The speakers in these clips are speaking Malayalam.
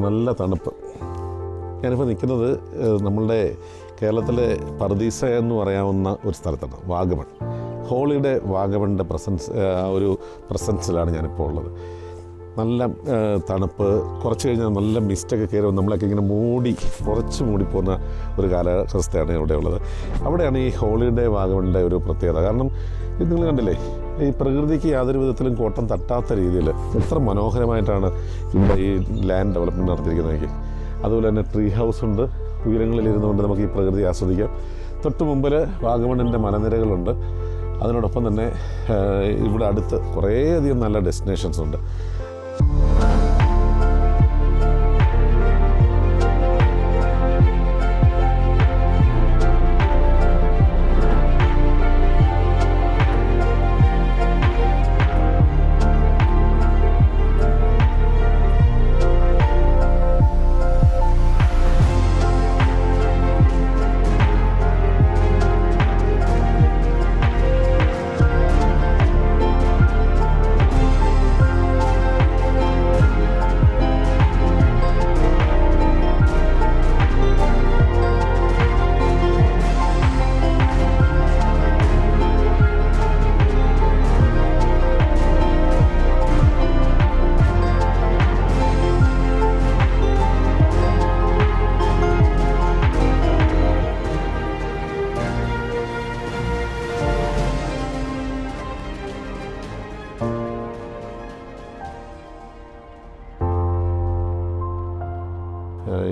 നല്ല തണുപ്പ്. ഞാനിപ്പോൾ നിൽക്കുന്നത് നമ്മളുടെ കേരളത്തിലെ പറുദീസ എന്ന് പറയാവുന്ന ഒരു സ്ഥലത്താണ്, വാഗമൺ. ഹോളിഡേ വാഗമണിൻ്റെ ഒരു പ്രസൻസിലാണ് ഞാനിപ്പോൾ ഉള്ളത്. നല്ല തണുപ്പ്, കുറച്ച് കഴിഞ്ഞാൽ നല്ല മിസ്റ്റൊക്കെ കയറി നമ്മളൊക്കെ ഇങ്ങനെ കുറച്ച് മൂടിപ്പോകുന്ന ഒരു കാലാവസ്ഥയാണ് ഇവിടെ ഉള്ളത്. അവിടെയാണ് ഈ ഹോളിഡേ വാഗമണിൻ്റെ ഒരു പ്രത്യേകത. കാരണം ഇത് നിങ്ങൾ കണ്ടില്ലേ, ഈ പ്രകൃതിക്ക് യാതൊരു വിധത്തിലും കോട്ടം തട്ടാത്ത രീതിയിൽ എത്ര മനോഹരമായിട്ടാണ് ഇവിടെ ഈ ലാൻഡ് ഡെവലപ്മെൻറ്റ് നടത്തിയിരിക്കുന്നത്. അതുപോലെ തന്നെ ട്രീ ഹൗസ് ഉണ്ട്, ഉയരങ്ങളിലിരുന്നുകൊണ്ട് നമുക്ക് ഈ പ്രകൃതി ആസ്വദിക്കാം. തൊട്ട് മുമ്പിൽ വാഗമണിൻ്റെ മലനിരകളുണ്ട്. അതിനോടൊപ്പം തന്നെ ഇവിടെ അടുത്ത് കുറേയധികം നല്ല ഡെസ്റ്റിനേഷൻസ് ഉണ്ട്.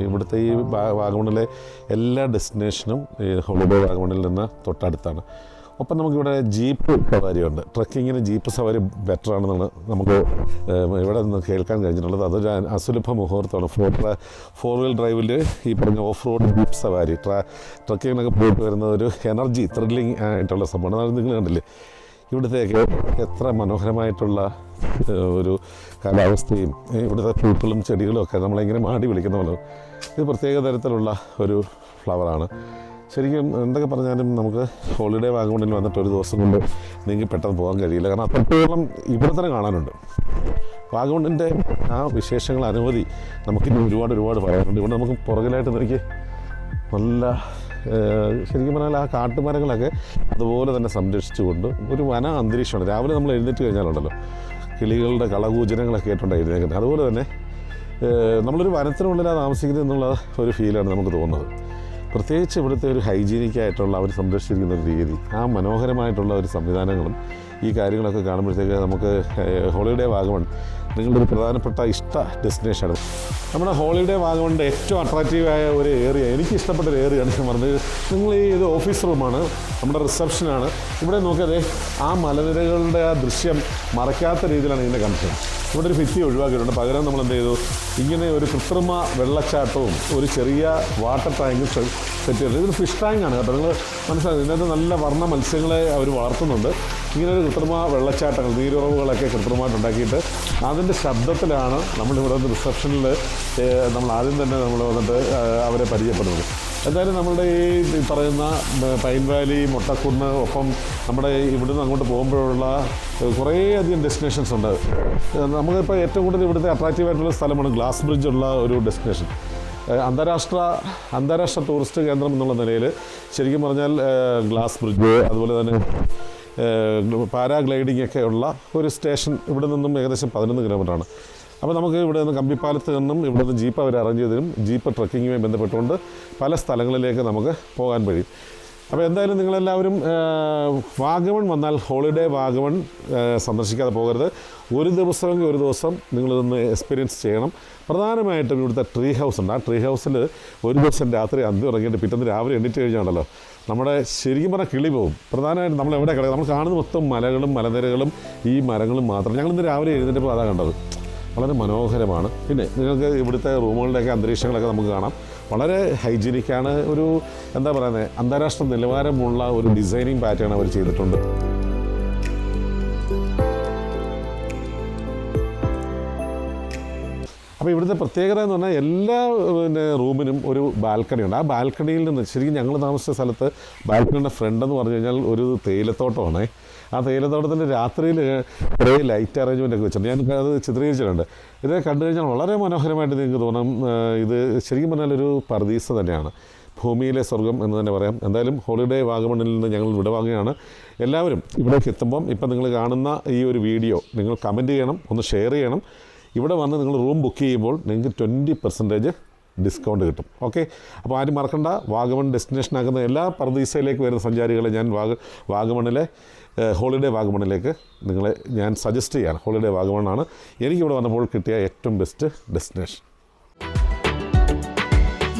ഇവിടുത്തെ ഈ വാഗമണിലെ എല്ലാ ഡെസ്റ്റിനേഷനും ഈ ഹോളിഡേ വാഗമണിൽ നിന്ന് തൊട്ടടുത്താണ്. ഒപ്പം നമുക്കിവിടെ ജീപ്പ് സവാരിയുണ്ട്. ട്രക്കിങ്ങിന് ജീപ്പ് സവാരി ബെറ്റർ ആണെന്നാണ് നമുക്ക് ഇവിടെ നിന്ന് കേൾക്കാൻ കഴിഞ്ഞിട്ടുള്ളത്. അതൊരു അസുലഭ മുഹൂർത്തമാണ്. 4-wheel ഡ്രൈവിൽ ഈ പറഞ്ഞ ഓഫ് റോഡ് ജീപ്പ് സവാരി, ട്രക്കിങ്ങിനൊക്കെ പോയിട്ട് വരുന്ന ഒരു എനർജി, ത്രില്ലിങ് ആയിട്ടുള്ള സംഭവമാണ്. അത് നിങ്ങൾ കണ്ടില്ലേ, ഇവിടുത്തെയൊക്കെ എത്ര മനോഹരമായിട്ടുള്ള ഒരു കാലാവസ്ഥയും ഇവിടുത്തെ പൂക്കളും ചെടികളും ഒക്കെ നമ്മളിങ്ങനെ മാടി വിളിക്കുന്ന പോലെ. ഇത് പ്രത്യേക തരത്തിലുള്ള ഒരു ഫ്ലവറാണ്. ശരിക്കും എന്തൊക്കെ പറഞ്ഞാലും നമുക്ക് ഹോളിഡേ വാഗമണിൽ വന്നിട്ട് ഒരു ദിവസം കൊണ്ട് നിങ്ങൾക്ക് പെട്ടെന്ന് പോകാൻ കഴിയില്ല. കാരണം അത്രത്തോളം ഇവിടെ തന്നെ കാണാനുണ്ട്. വാഗമണിൻ്റെ ആ വിശേഷങ്ങൾ അനവധി നമുക്കിനി ഒരുപാട് പറയാനുണ്ട്. ഇവിടെ നമുക്ക് പുറകിലായിട്ട് എനിക്ക് നല്ല ശരിക്കും പറഞ്ഞാൽ ആ കാട്ടുമരങ്ങളൊക്കെ അതുപോലെ തന്നെ സംരക്ഷിച്ചുകൊണ്ട് ഒരു വന അന്തരീക്ഷമാണ്. രാവിലെ നമ്മൾ എഴുന്നേറ്റ് കഴിഞ്ഞാലുണ്ടല്ലോ, കിളികളുടെ കളകൂജനങ്ങളൊക്കെ ആയിട്ടുണ്ടാണ് എഴുന്നേക്കുന്നത്. അതുപോലെ തന്നെ നമ്മളൊരു വനത്തിനുള്ളിലാണ് താമസിക്കുന്നത് എന്നുള്ള ഒരു ഫീലാണ് നമുക്ക് തോന്നുന്നത്. പ്രത്യേകിച്ച് ഇവിടുത്തെ ഒരു ഹൈജീനിക്കായിട്ടുള്ള അവർ സംരക്ഷിച്ചിരിക്കുന്ന ഒരു രീതി, ആ മനോഹരമായിട്ടുള്ള ഒരു സംവിധാനങ്ങളും ഈ കാര്യങ്ങളൊക്കെ കാണുമ്പോഴത്തേക്ക് നമുക്ക് ഹോളിഡേ വാഗമൺ നിങ്ങളുടെ ഒരു പ്രധാനപ്പെട്ട ഇഷ്ട ഡെസ്റ്റിനേഷനാണ്. നമ്മുടെ ഹോളിഡേ വാഗമണിൻ്റെ ഏറ്റവും അട്രാക്റ്റീവായ ഒരു ഏരിയ, എനിക്ക് ഇഷ്ടപ്പെട്ട ഒരു ഏരിയയാണ് ഞാൻ പറഞ്ഞത്. നിങ്ങൾ ഇത് ഓഫീസ് റൂമാണ്, നമ്മുടെ റിസപ്ഷനാണ്. ഇവിടെ നോക്കിയാൽ ആ മലനിരകളുടെ ആ ദൃശ്യം മറക്കാത്ത രീതിയിലാണ് ഇതിൻ്റെ കൺസേൺ. ഇവിടെ ഒരു ഭിത്തി ഒഴിവാക്കിയിട്ടുണ്ട്. പകരം നമ്മൾ എന്ത് ചെയ്തു, ഇങ്ങനെ ഒരു കൃത്രിമ വെള്ളച്ചാട്ടവും ഒരു ചെറിയ വാട്ടർ ടാങ്കും സെറ്റ് ചെയ്തത്. ഇതൊരു ഫിഷ് ടാങ്കാണ് കേട്ടോ. നിങ്ങൾ മനസ്സിലാക്കുക, ഇതിനകത്ത് നല്ല വർണ്ണ മത്സ്യങ്ങളെ അവർ വളർത്തുന്നുണ്ട്. ഇങ്ങനെ ഒരു കൃത്രിമ വെള്ളച്ചാട്ടങ്ങൾ, നീരുറവുകളൊക്കെ കൃത്രിമമായിട്ട് ഉണ്ടാക്കിയിട്ട് അതിൻ്റെ ശബ്ദത്തിലാണ് നമ്മളിവിടെ വന്ന് റിസപ്ഷനിൽ നമ്മൾ ആദ്യം തന്നെ നമ്മൾ വന്നിട്ട് അവരെ പരിചയപ്പെടുന്നത്. എന്തായാലും നമ്മളുടെ ഈ പറയുന്ന പൈൻ വാലി, മൊട്ടക്കുന്ന്, ഒപ്പം നമ്മുടെ ഇവിടുന്ന് അങ്ങോട്ട് പോകുമ്പോഴുള്ള കുറേയധികം ഡെസ്റ്റിനേഷൻസ് ഉണ്ട്. നമുക്കിപ്പോൾ ഏറ്റവും കൂടുതൽ ഇവിടുത്തെ അട്രാക്റ്റീവായിട്ടുള്ള സ്ഥലമാണ് ഗ്ലാസ് ബ്രിഡ്ജ് ഉള്ള ഒരു ഡെസ്റ്റിനേഷൻ. അന്താരാഷ്ട്ര ടൂറിസ്റ്റ് കേന്ദ്രം എന്നുള്ള നിലയിൽ ശരിക്കും പറഞ്ഞാൽ ഗ്ലാസ് ബ്രിഡ്ജ്, അതുപോലെ തന്നെ പാരാഗ്ലൈഡിംഗ് ഒക്കെ ഉള്ള ഒരു സ്റ്റേഷൻ ഇവിടെ നിന്നും ഏകദേശം 11 കിലോമീറ്ററാണ്. അപ്പോൾ നമുക്ക് ഇവിടെ നിന്ന് കമ്പിപ്പാലത്ത് നിന്നും ഇവിടെ നിന്ന് ജീപ്പ് അവർ അറേഞ്ച് ചെയ്തതിനും ജീപ്പ് ട്രക്കിങ്ങുമായി ബന്ധപ്പെട്ടുകൊണ്ട് പല സ്ഥലങ്ങളിലേക്ക് നമുക്ക് പോകാൻ കഴിയും. അപ്പോൾ എന്തായാലും നിങ്ങളെല്ലാവരും വാഗമൺ വന്നാൽ ഹോളിഡേ വാഗമൺ സന്ദർശിക്കാതെ പോകരുത്. ഒരു ദിവസം നിങ്ങളിതൊന്ന് എക്സ്പീരിയൻസ് ചെയ്യണം. പ്രധാനമായിട്ടും ഇവിടുത്തെ ട്രീ ഹൗസ് ഉണ്ട്. ആ ട്രീ ഹൗസിൽ ഒരു ദിവസം രാത്രി അന്തി ഉറങ്ങിയിട്ട് പിറ്റേന്ന് രാവിലെ എണീറ്റ് കഴിഞ്ഞാണല്ലോ നമ്മുടെ ശരിക്കും പറഞ്ഞാൽ കിളി പോകും. പ്രധാനമായിട്ടും നമ്മൾ എവിടെ കിടക്കുക, നമ്മൾ കാണുന്ന മൊത്തം മലകളും മലനിരകളും ഈ മരങ്ങളും മാത്രം. ഞങ്ങളിന്ന് രാവിലെ എഴുന്നേറ്റപ്പോൾ അതാണ് കണ്ടത്. വളരെ മനോഹരമാണ്. പിന്നെ നിങ്ങൾക്ക് ഇവിടുത്തെ റൂമുകളുടെയൊക്കെ അന്തരീക്ഷങ്ങളൊക്കെ നമുക്ക് കാണാം. വളരെ ഹൈജീനിക്കാണ്. ഒരു എന്താ പറയുന്നത്, അന്താരാഷ്ട്ര നിലവാരമുള്ള ഒരു ഡിസൈനിങ് പാറ്റേൺ അവർ ചെയ്തിട്ടുണ്ട്. അപ്പോൾ അപ്പോൾ ഇവിടുത്തെ പ്രത്യേകത എന്ന് പറഞ്ഞാൽ എല്ലാ റൂമിനും ഒരു ബാൽക്കണി ഉണ്ട്. ആ ബാൽക്കണിയിൽ നിന്ന് ശരിക്കും ഞങ്ങൾ താമസിച്ച സ്ഥലത്ത് ബാൽക്കണിയുടെ ഫ്രണ്ട് എന്ന് പറഞ്ഞു കഴിഞ്ഞാൽ ഒരു തേയിലത്തോട്ടമാണേ. ആ തേയിലത്തോട്ടത്തിൻ്റെ രാത്രിയിൽ കുറേ ലൈറ്റ് അറേഞ്ച്മെൻ്റ് ഒക്കെ വെച്ചിട്ടുണ്ട്. ഞാൻ അത് ചിത്രീകരിച്ചിട്ടുണ്ട്. ഇത് കണ്ടു കഴിഞ്ഞാൽ വളരെ മനോഹരമായിട്ട് നിങ്ങൾക്ക് തോന്നും. ഇത് ശരിക്കും പറഞ്ഞാൽ ഒരു പർദീസ തന്നെയാണ്, ഭൂമിയിലെ സ്വർഗം എന്ന് തന്നെ പറയാം. എന്തായാലും ഹോളിഡേ വാഗമണിൽ നിന്ന് ഞങ്ങൾ വിടവാങ്ങുകയാണ്. എല്ലാവരും ഇവിടേക്ക് എത്തുമ്പം ഇപ്പം നിങ്ങൾ കാണുന്ന ഈ ഒരു വീഡിയോ നിങ്ങൾ കമൻറ്റ് ചെയ്യണം, ഒന്ന് ഷെയർ ചെയ്യണം. ഇവിടെ വന്ന് നിങ്ങൾ റൂം ബുക്ക് ചെയ്യുമ്പോൾ നിങ്ങൾക്ക് 20% ഡിസ്കൗണ്ട് കിട്ടും. ഓക്കെ, അപ്പോൾ ആരും മറക്കണ്ട, വാഗമൺ ഡെസ്റ്റിനേഷനാക്കുന്ന എല്ലാ പർദീസയിലേക്ക് വരുന്ന സഞ്ചാരികളെ ഞാൻ വാഗമണിലെ ഹോളിഡേ വാഗമണിലേക്ക് നിങ്ങളെ ഞാൻ സജസ്റ്റ് ചെയ്യാണ്. ഹോളിഡേ വാഗമണാണ് എനിക്കിവിടെ വന്നപ്പോൾ കിട്ടിയ ഏറ്റവും best destination.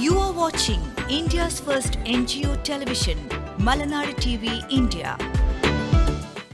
You are watching India's first NGO television, Malanadu TV India.